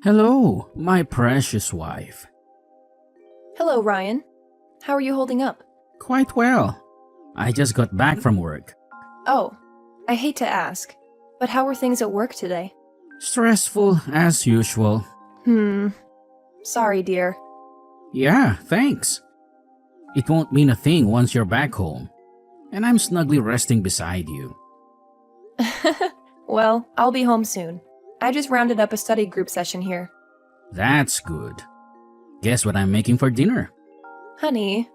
Hello, my precious wife. Hello, Ryan. How are you holding up? Quite well. I just got back from work. Oh, I hate to ask, but how were things at work today? Stressful as usual. Sorry, dear. Yeah, thanks. It won't mean a thing once you're back home, and I'm snugly resting beside you. Well, I'll be home soon. I just rounded up a study group session here. That's good. Guess what I'm making for dinner? Honey,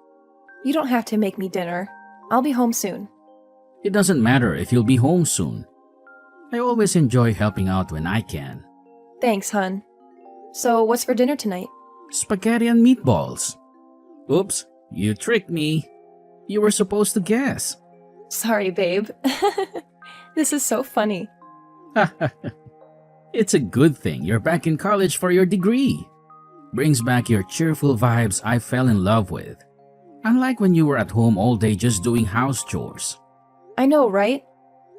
you don't have to make me dinner. I'll be home soon. It doesn't matter if you'll be home soon. I always enjoy helping out when I can. Thanks, hun. So, what's for dinner tonight? Spaghetti and meatballs. Oops, you tricked me. You were supposed to guess. Sorry, babe. This is so funny. It's a good thing you're back in college for your degree. Brings back your cheerful vibes I fell in love with. Unlike when you were at home all day just doing house chores. I know, right?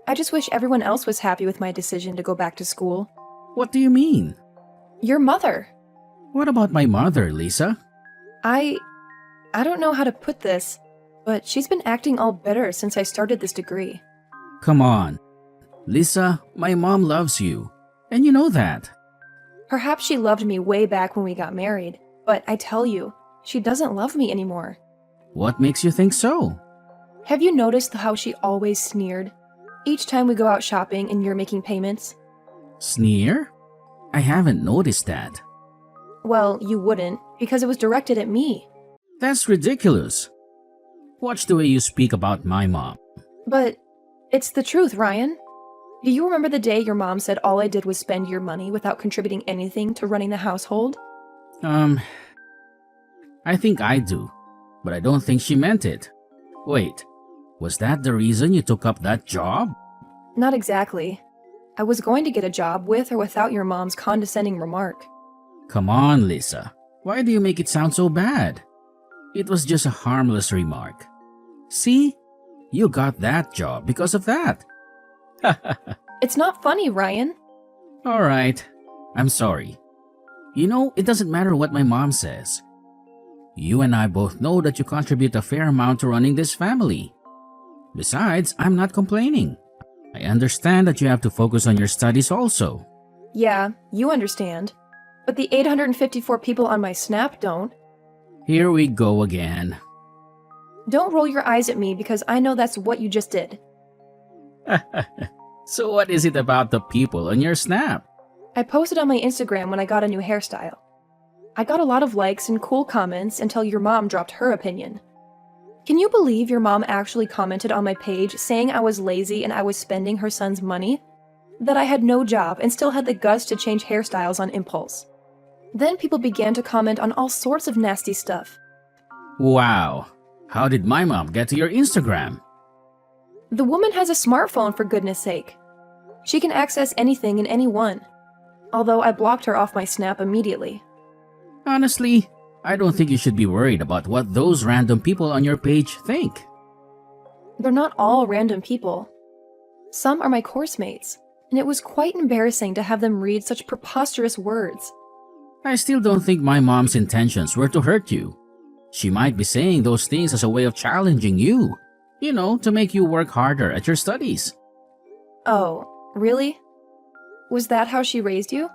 I just wish everyone else was happy with my decision to go back to school. What do you mean? Your mother. What about my mother, Lisa? I don't know how to put this, but she's been acting all bitter since I started this degree. Come on. Lisa, my mom loves you. And you know that. Perhaps she loved me way back when we got married, but I tell you, she doesn't love me anymore. What makes you think so? Have you noticed how she always sneered? Each time we go out shopping and you're making payments? Sneer? I haven't noticed that. Well, you wouldn't, because it was directed at me. That's ridiculous. Watch the way you speak about my mom. But it's the truth, Ryan. Do you remember the day your mom said all I did was spend your money without contributing anything to running the household? I think I do, but I don't think she meant it. Wait, was that the reason you took up that job? Not exactly. I was going to get a job with or without your mom's condescending remark. Come on, Lisa. Why do you make it sound so bad? It was just a harmless remark. See? You got that job because of that. It's not funny, Ryan. Alright, I'm sorry. You know, it doesn't matter what my mom says. You and I both know that you contribute a fair amount to running this family. Besides, I'm not complaining. I understand that you have to focus on your studies also. Yeah, you understand. But the 854 people on my Snap don't. Here we go again. Don't roll your eyes at me because I know that's what you just did. So what is it about the people on your Snap? I posted on my Instagram when I got a new hairstyle. I got a lot of likes and cool comments until your mom dropped her opinion. Can you believe your mom actually commented on my page saying I was lazy and I was spending her son's money? That I had no job and still had the guts to change hairstyles on impulse. Then people began to comment on all sorts of nasty stuff. Wow. How did my mom get to your Instagram? The woman has a smartphone, for goodness sake. She can access anything and anyone. Although I blocked her off my Snap immediately. Honestly, I don't think you should be worried about what those random people on your page think. They're not all random people. Some are my course mates, and it was quite embarrassing to have them read such preposterous words. I still don't think my mom's intentions were to hurt you. She might be saying those things as a way of challenging you. You know, to make you work harder at your studies. Oh, really? Was that how she raised you?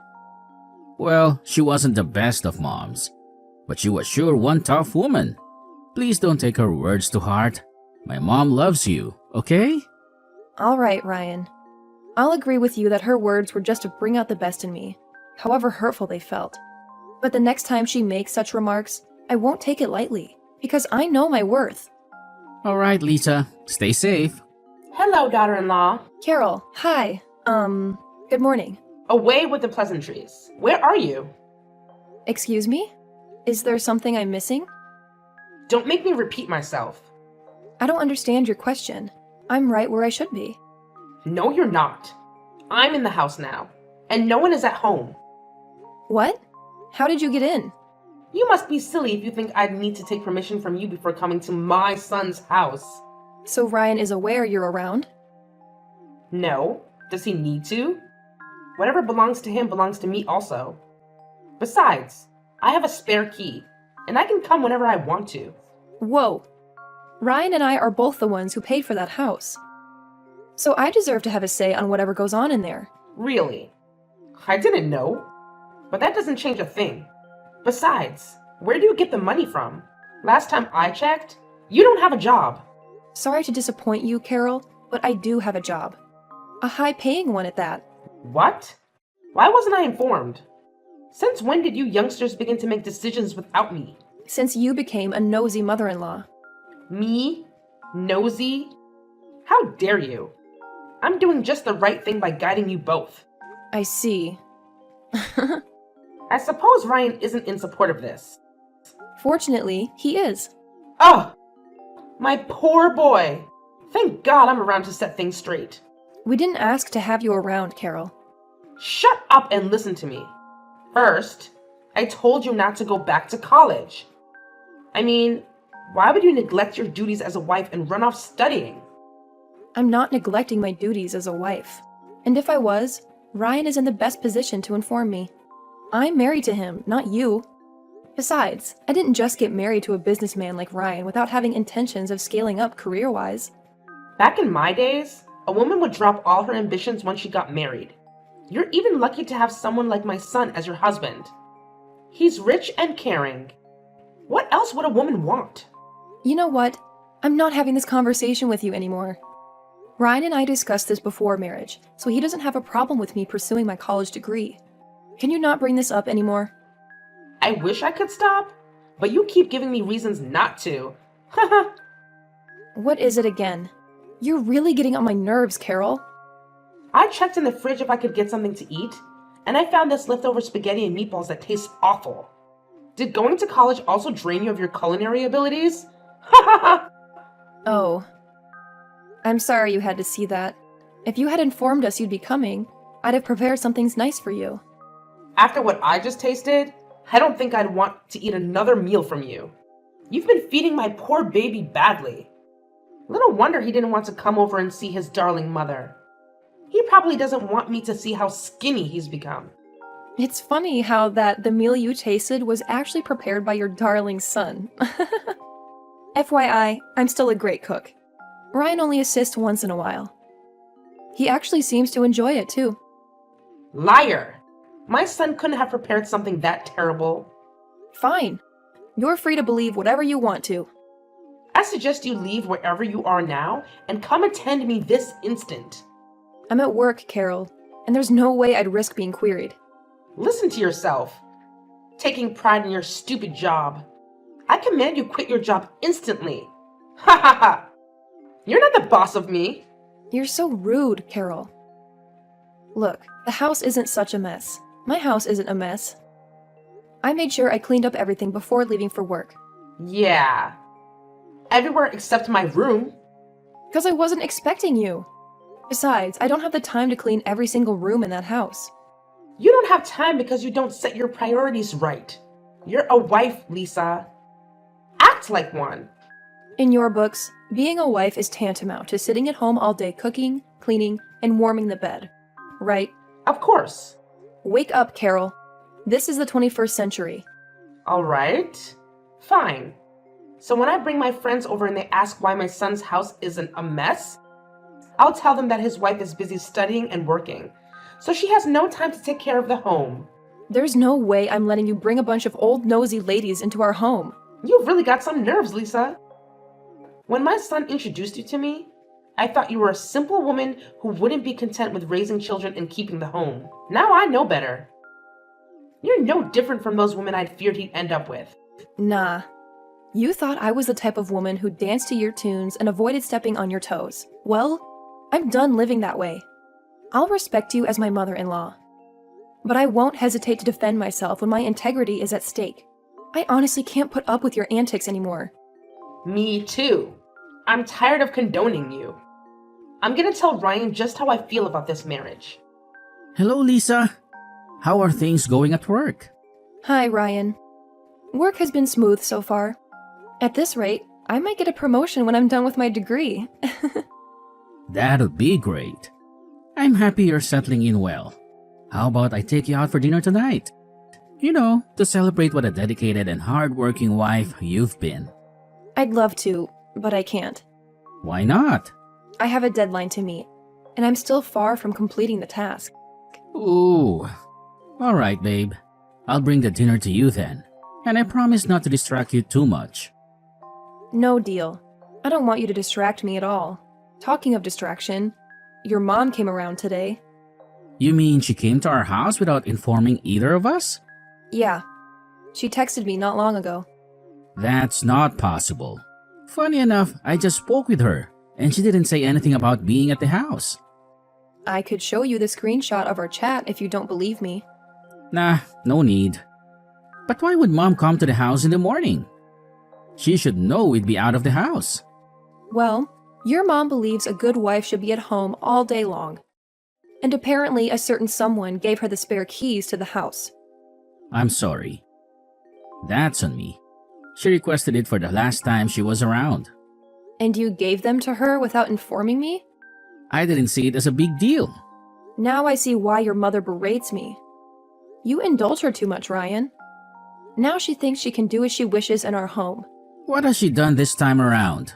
Well, she wasn't the best of moms, but she was sure one tough woman. Please don't take her words to heart. My mom loves you, okay? All right, Ryan. I'll agree with you that her words were just to bring out the best in me, however hurtful they felt. But the next time she makes such remarks, I won't take it lightly, because I know my worth. Alright, Lisa. Stay safe. Hello, daughter-in-law. Carol, hi. Good morning. Away with the pleasantries. Where are you? Excuse me? Is there something I'm missing? Don't make me repeat myself. I don't understand your question. I'm right where I should be. No, you're not. I'm in the house now, and no one is at home. What? How did you get in? You must be silly if you think I'd need to take permission from you before coming to my son's house. So Ryan is aware you're around? No. Does he need to? Whatever belongs to him belongs to me also. Besides, I have a spare key, and I can come whenever I want to. Whoa. Ryan and I are both the ones who paid for that house. So I deserve to have a say on whatever goes on in there. Really? I didn't know. But that doesn't change a thing. Besides, where do you get the money from? Last time I checked, you don't have a job. Sorry to disappoint you, Carol, but I do have a job. A high-paying one at that. What? Why wasn't I informed? Since when did you youngsters begin to make decisions without me? Since you became a nosy mother-in-law. Me? Nosy? How dare you? I'm doing just the right thing by guiding you both. I see. I suppose Ryan isn't in support of this. Fortunately, he is. Oh, my poor boy. Thank God I'm around to set things straight. We didn't ask to have you around, Carol. Shut up and listen to me. First, I told you not to go back to college. I mean, why would you neglect your duties as a wife and run off studying? I'm not neglecting my duties as a wife. And if I was, Ryan is in the best position to inform me. I'm married to him, not you. Besides, I didn't just get married to a businessman like Ryan without having intentions of scaling up career-wise. Back in my days, a woman would drop all her ambitions once she got married. You're even lucky to have someone like my son as your husband. He's rich and caring. What else would a woman want? You know what? I'm not having this conversation with you anymore. Ryan and I discussed this before marriage, so he doesn't have a problem with me pursuing my college degree. Can you not bring this up anymore? I wish I could stop, but you keep giving me reasons not to. Haha. What is it again? You're really getting on my nerves, Carol. I checked in the fridge if I could get something to eat, and I found this leftover spaghetti and meatballs that taste awful. Did going to college also drain you of your culinary abilities? Ha ha ha! Oh. I'm sorry you had to see that. If you had informed us you'd be coming, I'd have prepared something nice for you. After what I just tasted, I don't think I'd want to eat another meal from you. You've been feeding my poor baby badly. Little wonder he didn't want to come over and see his darling mother. He probably doesn't want me to see how skinny he's become. It's funny how the meal you tasted was actually prepared by your darling son. FYI, I'm still a great cook. Ryan only assists once in a while. He actually seems to enjoy it too. Liar! My son couldn't have prepared something that terrible. Fine. You're free to believe whatever you want to. I suggest you leave wherever you are now and come attend me this instant. I'm at work, Carol, and there's no way I'd risk being queried. Listen to yourself. Taking pride in your stupid job. I command you quit your job instantly. Ha ha ha! You're not the boss of me. You're so rude, Carol. Look, the house isn't such a mess. My house isn't a mess. I made sure I cleaned up everything before leaving for work. Yeah. Everywhere except my room. Because I wasn't expecting you. Besides, I don't have the time to clean every single room in that house. You don't have time because you don't set your priorities right. You're a wife, Lisa. Act like one. In your books, being a wife is tantamount to sitting at home all day cooking, cleaning, and warming the bed. Right? Of course. Wake up, Carol. This is the 21st century. All right. Fine. So when I bring my friends over and they ask why my son's house isn't a mess, I'll tell them that his wife is busy studying and working, so she has no time to take care of the home. There's no way I'm letting you bring a bunch of old nosy ladies into our home. You've really got some nerves, Lisa. When my son introduced you to me, I thought you were a simple woman who wouldn't be content with raising children and keeping the home. Now I know better. You're no different from those women I'd feared he'd end up with. Nah. You thought I was the type of woman who danced to your tunes and avoided stepping on your toes. Well, I'm done living that way. I'll respect you as my mother-in-law. But I won't hesitate to defend myself when my integrity is at stake. I honestly can't put up with your antics anymore. Me too. I'm tired of condoning you. I'm gonna tell Ryan just how I feel about this marriage. Hello, Lisa. How are things going at work? Hi, Ryan. Work has been smooth so far. At this rate, I might get a promotion when I'm done with my degree. That'll be great. I'm happy you're settling in well. How about I take you out for dinner tonight? To celebrate what a dedicated and hardworking wife you've been. I'd love to, but I can't. Why not? I have a deadline to meet, and I'm still far from completing the task. Ooh. Alright, babe. I'll bring the dinner to you then. And I promise not to distract you too much. No deal. I don't want you to distract me at all. Talking of distraction, your mom came around today. You mean she came to our house without informing either of us? Yeah. She texted me not long ago. That's not possible. Funny enough, I just spoke with her, and she didn't say anything about being at the house. I could show you the screenshot of our chat if you don't believe me. Nah, no need. But why would Mom come to the house in the morning? She should know we'd be out of the house. Well, your mom believes a good wife should be at home all day long. And apparently a certain someone gave her the spare keys to the house. I'm sorry. That's on me. She requested it for the last time she was around. And you gave them to her without informing me? I didn't see it as a big deal. Now I see why your mother berates me. You indulge her too much, Ryan. Now she thinks she can do as she wishes in our home. What has she done this time around?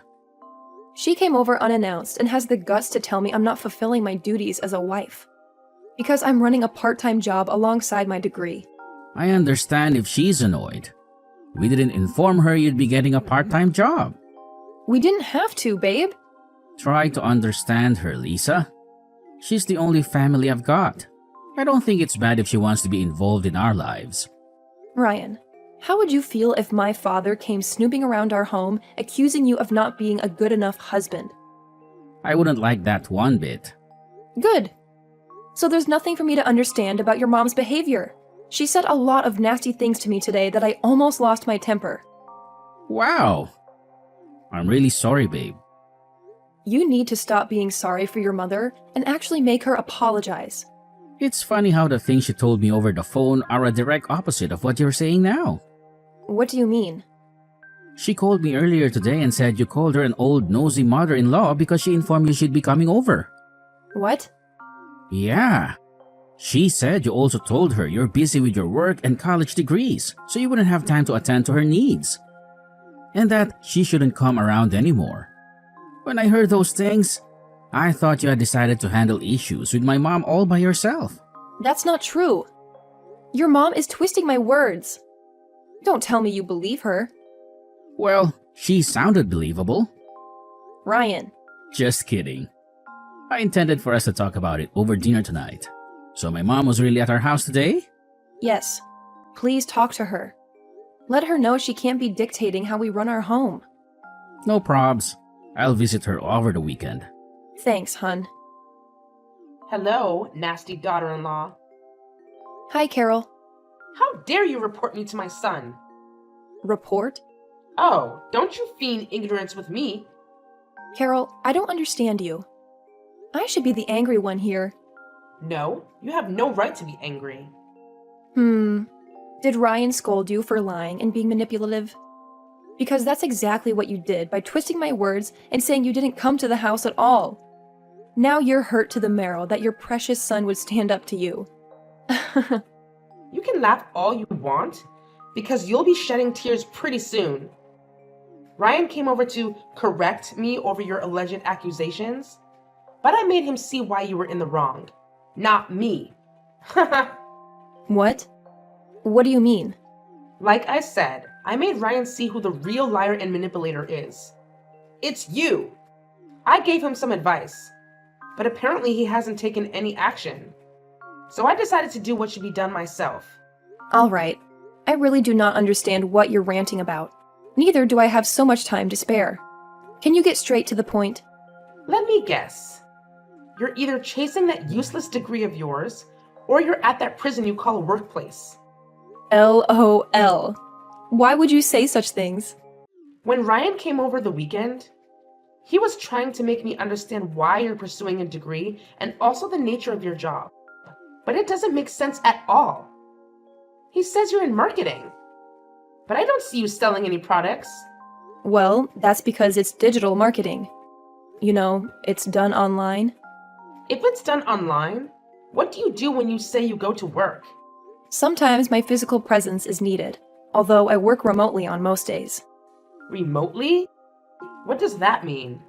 She came over unannounced and has the guts to tell me I'm not fulfilling my duties as a wife. Because I'm running a part-time job alongside my degree. I understand if she's annoyed. We didn't inform her you'd be getting a part-time job. We didn't have to, babe. Try to understand her, Lisa. She's the only family I've got. I don't think it's bad if she wants to be involved in our lives. Ryan, how would you feel if my father came snooping around our home, accusing you of not being a good enough husband? I wouldn't like that one bit. Good. So there's nothing for me to understand about your mom's behavior. She said a lot of nasty things to me today that I almost lost my temper. Wow. I'm really sorry, babe. You need to stop being sorry for your mother and actually make her apologize. It's funny how the things she told me over the phone are a direct opposite of what you're saying now. What do you mean? She called me earlier today and said you called her an old nosy mother-in-law because she informed you she'd be coming over. What? Yeah. She said you also told her you're busy with your work and college degrees, so you wouldn't have time to attend to her needs. And that she shouldn't come around anymore. When I heard those things, I thought you had decided to handle issues with my mom all by yourself. That's not true. Your mom is twisting my words. Don't tell me you believe her. Well, she sounded believable. Ryan. Just kidding. I intended for us to talk about it over dinner tonight. So my mom was really at our house today? Yes. Please talk to her. Let her know she can't be dictating how we run our home. No probs. I'll visit her over the weekend. Thanks, hun. Hello, nasty daughter-in-law. Hi, Carol. How dare you report me to my son? Report? Oh, don't you feign ignorance with me. Carol, I don't understand you. I should be the angry one here. No, you have no right to be angry. Did Ryan scold you for lying and being manipulative? Because that's exactly what you did by twisting my words and saying you didn't come to the house at all. Now you're hurt to the marrow that your precious son would stand up to you. You can laugh all you want, because you'll be shedding tears pretty soon. Ryan came over to correct me over your alleged accusations, but I made him see why you were in the wrong. Not me. What? What do you mean? Like I said, I made Ryan see who the real liar and manipulator is. It's you. I gave him some advice, but apparently he hasn't taken any action. So I decided to do what should be done myself. All right. I really do not understand what you're ranting about. Neither do I have so much time to spare. Can you get straight to the point? Let me guess. You're either chasing that useless degree of yours, or you're at that prison you call a workplace. LOL. Why would you say such things? When Ryan came over the weekend, he was trying to make me understand why you're pursuing a degree and also the nature of your job. But it doesn't make sense at all. He says you're in marketing, but I don't see you selling any products. Well, that's because it's digital marketing. You know, it's done online. If it's done online, what do you do when you say you go to work? Sometimes my physical presence is needed, although I work remotely on most days. Remotely? What does that mean?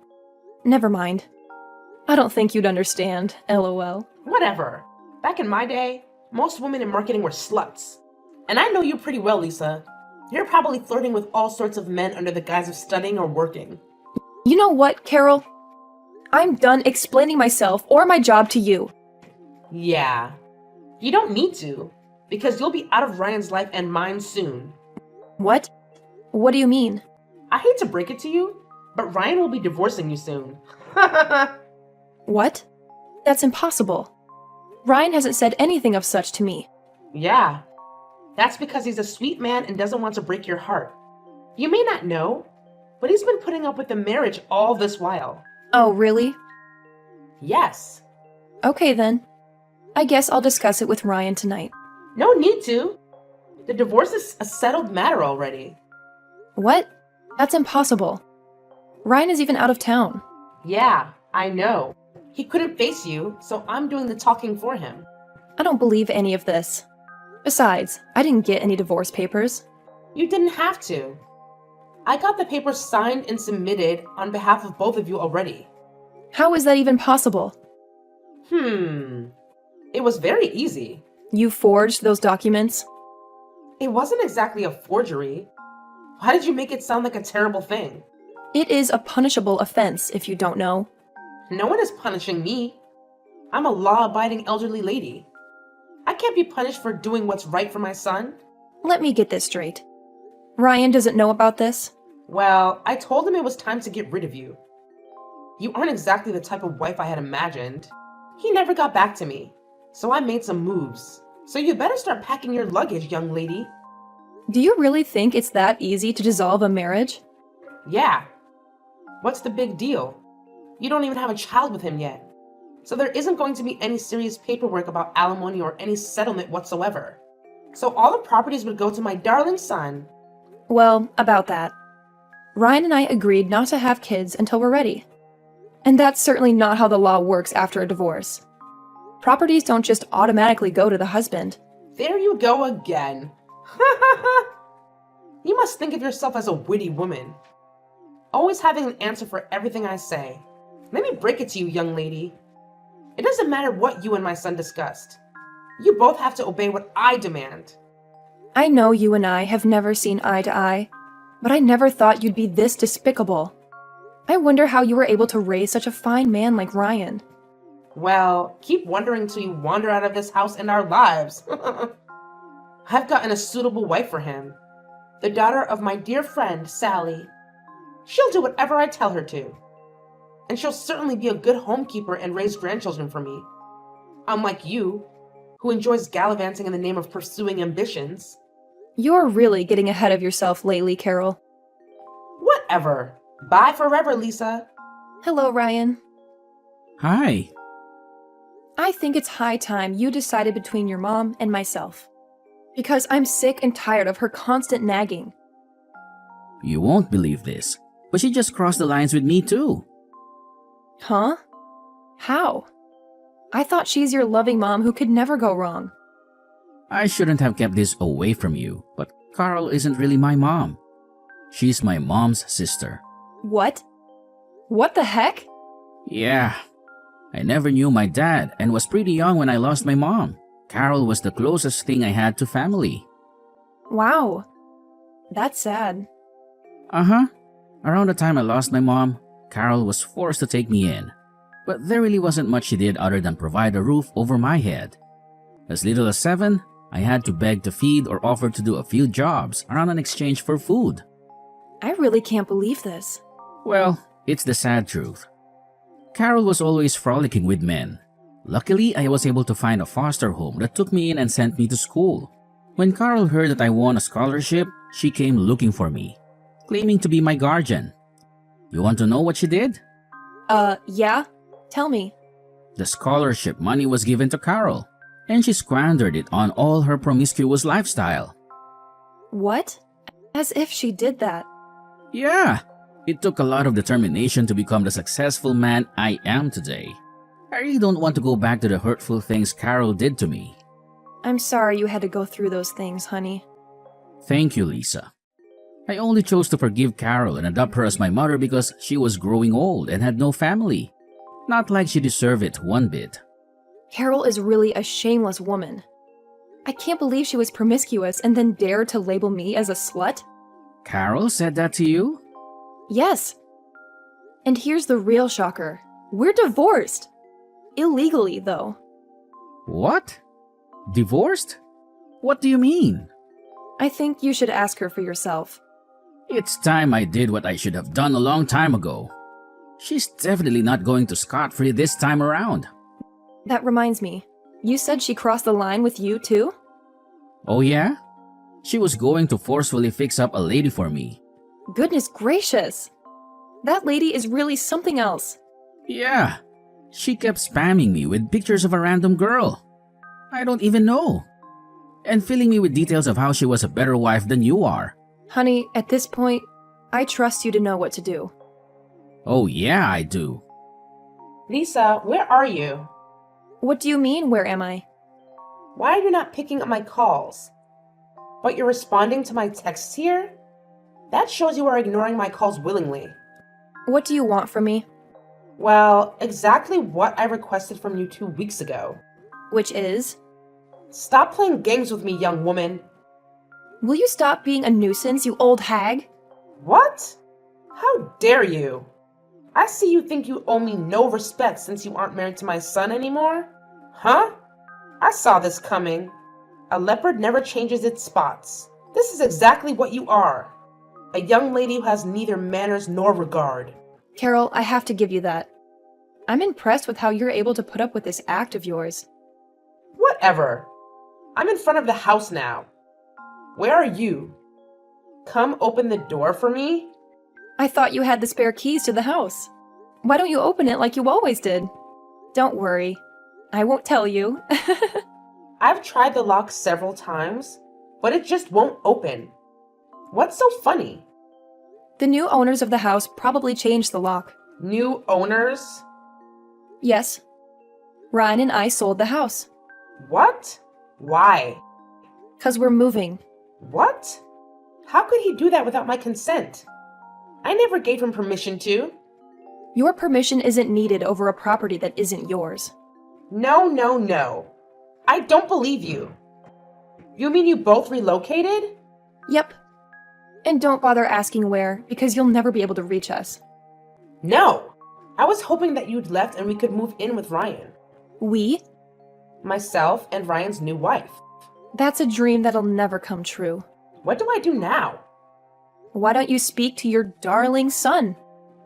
Never mind. I don't think you'd understand, lol. Whatever. Back in my day, most women in marketing were sluts. And I know you pretty well, Lisa. You're probably flirting with all sorts of men under the guise of studying or working. You know what, Carol? I'm done explaining myself or my job to you. Yeah. You don't need to, because you'll be out of Ryan's life and mine soon. What? What do you mean? I hate to break it to you, but Ryan will be divorcing you soon. What? That's impossible. Ryan hasn't said anything of such to me. Yeah. That's because he's a sweet man and doesn't want to break your heart. You may not know, but he's been putting up with the marriage all this while. Oh, really? Yes. Okay then. I guess I'll discuss it with Ryan tonight. No need to. The divorce is a settled matter already. What? That's impossible. Ryan is even out of town. Yeah, I know. He couldn't face you, so I'm doing the talking for him. I don't believe any of this. Besides, I didn't get any divorce papers. You didn't have to. I got the papers signed and submitted on behalf of both of you already. How is that even possible? It was very easy. You forged those documents? It wasn't exactly a forgery. Why did you make it sound like a terrible thing? It is a punishable offense, if you don't know. No one is punishing me. I'm a law-abiding elderly lady. I can't be punished for doing what's right for my son. Let me get this straight. Ryan doesn't know about this? Well, I told him it was time to get rid of you. You aren't exactly the type of wife I had imagined. He never got back to me, so I made some moves. So you better start packing your luggage, young lady. Do you really think it's that easy to dissolve a marriage? Yeah. What's the big deal? You don't even have a child with him yet. So there isn't going to be any serious paperwork about alimony or any settlement whatsoever. So all the properties would go to my darling son. Well, about that. Ryan and I agreed not to have kids until we're ready. And that's certainly not how the law works after a divorce. Properties don't just automatically go to the husband. There you go again. You must think of yourself as a witty woman. Always having an answer for everything I say. Let me break it to you, young lady. It doesn't matter what you and my son discussed. You both have to obey what I demand. I know you and I have never seen eye to eye, but I never thought you'd be this despicable. I wonder how you were able to raise such a fine man like Ryan. Well, keep wondering till you wander out of this house and our lives. I've gotten a suitable wife for him. The daughter of my dear friend, Sally. She'll do whatever I tell her to. And she'll certainly be a good homekeeper and raise grandchildren for me. Unlike you, who enjoys gallivanting in the name of pursuing ambitions. You're really getting ahead of yourself lately, Carol. Whatever. Bye forever, Lisa. Hello, Ryan. Hi. I think it's high time you decided between your mom and myself. Because I'm sick and tired of her constant nagging. You won't believe this, but she just crossed the lines with me too. Huh? How? I thought she's your loving mom who could never go wrong. I shouldn't have kept this away from you, but Carl isn't really my mom. She's my mom's sister. What? What the heck? Yeah. I never knew my dad and was pretty young when I lost my mom. Carol was the closest thing I had to family. Wow. That's sad. Uh-huh. Around the time I lost my mom, Carol was forced to take me in. But there really wasn't much she did other than provide a roof over my head. As little as 7, I had to beg to feed or offer to do a few jobs around in exchange for food. I really can't believe this. Well, it's the sad truth. Carol was always frolicking with men. Luckily, I was able to find a foster home that took me in and sent me to school. When Carol heard that I won a scholarship, she came looking for me, claiming to be my guardian. You want to know what she did? Yeah? Tell me. The scholarship money was given to Carol, and she squandered it on all her promiscuous lifestyle. What? As if she did that. Yeah, it took a lot of determination to become the successful man I am today. I really don't want to go back to the hurtful things Carol did to me. I'm sorry you had to go through those things, honey. Thank you, Lisa. I only chose to forgive Carol and adopt her as my mother because she was growing old and had no family. Not like she deserved it one bit. Carol is really a shameless woman. I can't believe she was promiscuous and then dared to label me as a slut. Carol said that to you? Yes. And here's the real shocker. We're divorced. Illegally, though. What? Divorced? What do you mean? I think you should ask her for yourself. It's time I did what I should have done a long time ago. She's definitely not going to scot-free this time around. That reminds me. You said she crossed the line with you, too? Oh yeah? She was going to forcefully fix up a lady for me. Goodness gracious. That lady is really something else. Yeah. She kept spamming me with pictures of a random girl I don't even know, and filling me with details of how she was a better wife than you are. Honey, at this point, I trust you to know what to do. Oh yeah, I do. Lisa, where are you? What do you mean, where am I? Why are you not picking up my calls? But you're responding to my texts here? That shows you are ignoring my calls willingly. What do you want from me? Well, exactly what I requested from you 2 weeks ago. Which is? Stop playing games with me, young woman. Will you stop being a nuisance, you old hag? What? How dare you? I see you think you owe me no respect since you aren't married to my son anymore? Huh? I saw this coming. A leopard never changes its spots. This is exactly what you are. A young lady who has neither manners nor regard. Carol, I have to give you that. I'm impressed with how you're able to put up with this act of yours. Whatever. I'm in front of the house now. Where are you? Come open the door for me? I thought you had the spare keys to the house. Why don't you open it like you always did? Don't worry. I won't tell you. I've tried the lock several times, but it just won't open. What's so funny? The new owners of the house probably changed the lock. New owners? Yes. Ryan and I sold the house. What? Why? 'Cause we're moving. What? How could he do that without my consent? I never gave him permission to. Your permission isn't needed over a property that isn't yours. No, no, no. I don't believe you. You mean you both relocated? Yep. And don't bother asking where, because you'll never be able to reach us. No. I was hoping that you'd left and we could move in with Ryan. We? Myself and Ryan's new wife. That's a dream that'll never come true. What do I do now? Why don't you speak to your darling son?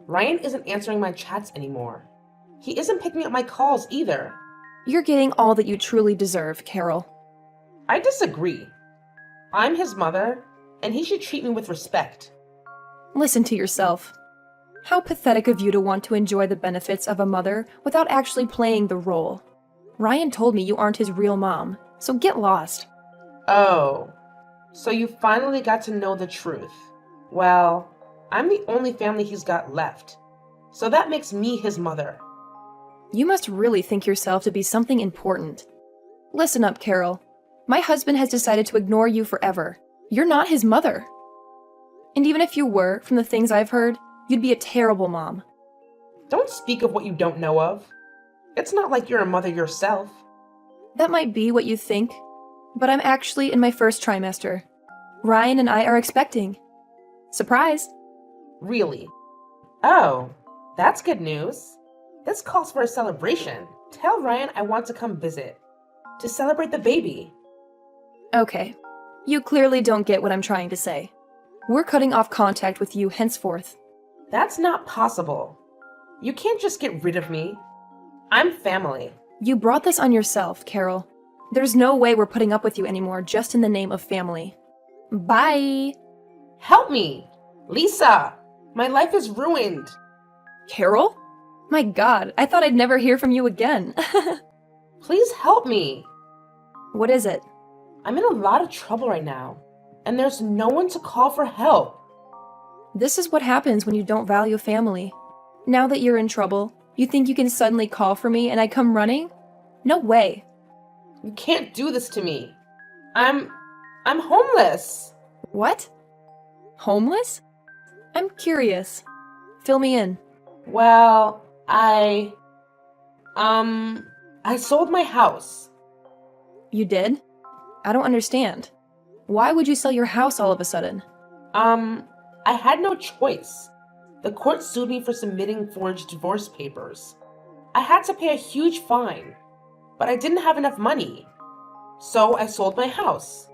Ryan isn't answering my chats anymore. He isn't picking up my calls either. You're getting all that you truly deserve, Carol. I disagree. I'm his mother, and he should treat me with respect. Listen to yourself. How pathetic of you to want to enjoy the benefits of a mother without actually playing the role. Ryan told me you aren't his real mom, so get lost. Oh, so you finally got to know the truth. Well, I'm the only family he's got left, so that makes me his mother. You must really think yourself to be something important. Listen up, Carol. My husband has decided to ignore you forever. You're not his mother. And even if you were, from the things I've heard, you'd be a terrible mom. Don't speak of what you don't know of. It's not like you're a mother yourself. That might be what you think, but I'm actually in my first trimester. Ryan and I are expecting. Surprise! Really? Oh, that's good news. This calls for a celebration. Tell Ryan I want to come visit. To celebrate the baby. Okay. You clearly don't get what I'm trying to say. We're cutting off contact with you henceforth. That's not possible. You can't just get rid of me. I'm family. You brought this on yourself, Carol. There's no way we're putting up with you anymore just in the name of family. Bye! Help me! Lisa! My life is ruined. Carol? My god, I thought I'd never hear from you again. Please help me. What is it? I'm in a lot of trouble right now, and there's no one to call for help. This is what happens when you don't value family. Now that you're in trouble, you think you can suddenly call for me and I come running? No way. You can't do this to me. I'm homeless. What? Homeless? I'm curious. Fill me in. Well, I sold my house. You did? I don't understand. Why would you sell your house all of a sudden? I had no choice. The court sued me for submitting forged divorce papers. I had to pay a huge fine, but I didn't have enough money. So I sold my house.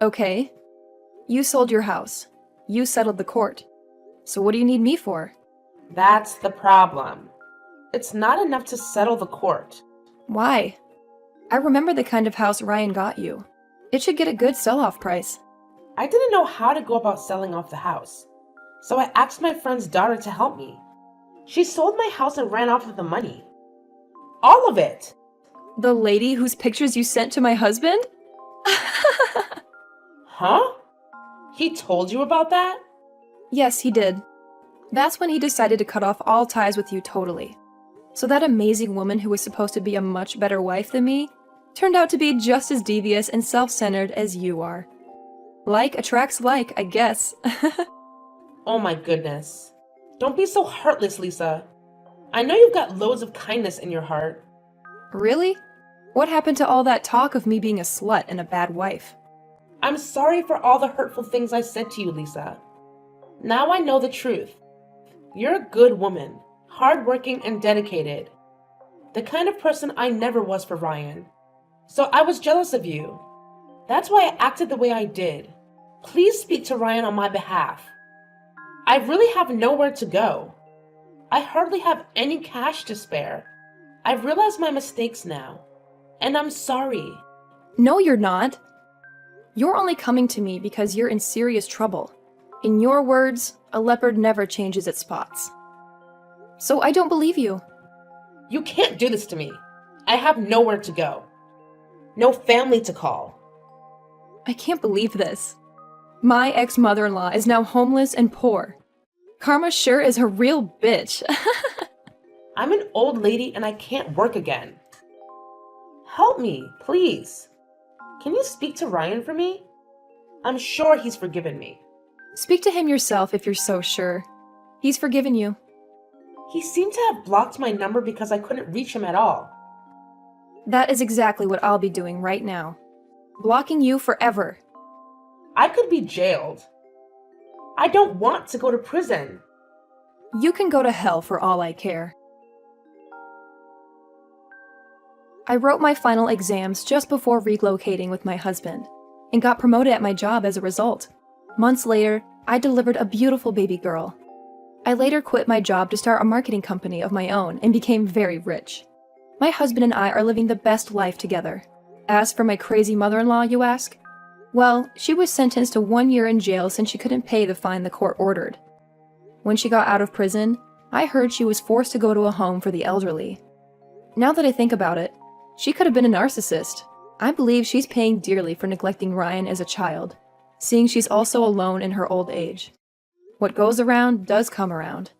Okay. You sold your house. You settled the court. So what do you need me for? That's the problem. It's not enough to settle the court. Why? I remember the kind of house Ryan got you. It should get a good sell-off price. I didn't know how to go about selling off the house, so I asked my friend's daughter to help me. She sold my house and ran off with the money. All of it! The lady whose pictures you sent to my husband? Huh? He told you about that? Yes, he did. That's when he decided to cut off all ties with you totally. So that amazing woman who was supposed to be a much better wife than me turned out to be just as devious and self-centered as you are. Like attracts like, I guess. Oh my goodness. Don't be so heartless, Lisa. I know you've got loads of kindness in your heart. Really? What happened to all that talk of me being a slut and a bad wife? I'm sorry for all the hurtful things I said to you, Lisa. Now I know the truth. You're a good woman, hardworking and dedicated. The kind of person I never was for Ryan. So I was jealous of you. That's why I acted the way I did. Please speak to Ryan on my behalf. I really have nowhere to go. I hardly have any cash to spare. I've realized my mistakes now, and I'm sorry. No, you're not. You're only coming to me because you're in serious trouble. In your words, a leopard never changes its spots. So I don't believe you. You can't do this to me. I have nowhere to go. No family to call. I can't believe this. My ex-mother-in-law is now homeless and poor. Karma sure is a real bitch. I'm an old lady and I can't work again. Help me, please. Can you speak to Ryan for me? I'm sure he's forgiven me. Speak to him yourself if you're so sure. He's forgiven you. He seemed to have blocked my number because I couldn't reach him at all. That is exactly what I'll be doing right now. Blocking you forever. I could be jailed. I don't want to go to prison. You can go to hell for all I care. I wrote my final exams just before relocating with my husband, and got promoted at my job as a result. Months later, I delivered a beautiful baby girl. I later quit my job to start a marketing company of my own and became very rich. My husband and I are living the best life together. As for my crazy mother-in-law, you ask? Well, she was sentenced to 1 year in jail since she couldn't pay the fine the court ordered. When she got out of prison, I heard she was forced to go to a home for the elderly. Now that I think about it, she could have been a narcissist. I believe she's paying dearly for neglecting Ryan as a child, seeing she's also alone in her old age. What goes around does come around.